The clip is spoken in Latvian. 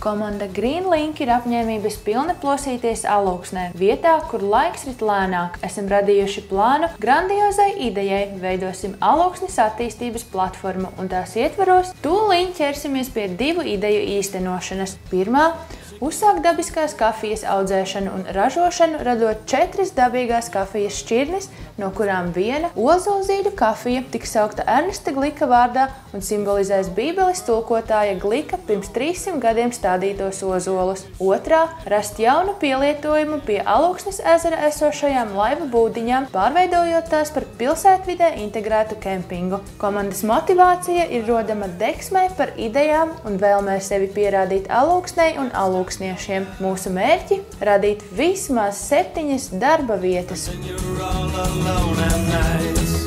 Komanda Greenlink ir apņēmības pilna plosīties Alūksnē, vietā, kur laiks rit lēnāk. Esam radījuši plānu grandiozai idejai, veidosim Alūksnes attīstības platformu un tās ietvaros tūlīt ķersimies pie 2 ideju īstenošanas. Pirmā – uzsākt dabiskās kafijas audzēšanu un ražošanu, radot 4 dabīgās kafijas šķirnes, no kurām viena ozolzīļu kafija tiks saukta Ernesta Glika vārdā un simbolizēs Bībeles tulkotāja Glika pirms 300 gadiem stādītos ozolus. Otrā – rast jaunu pielietojumu pie Alūksnes ezera esošajām laivu būdiņām, pārveidojot tās par pilsētvidē integrētu kempingu. Komandas motivācija ir rodama deksmei par idejām un vēlmē sevi pierādīt Alūksnei un alūksniešiem. Mūsu mērķi – radīt vismaz 7 darba vietas. Alone at night.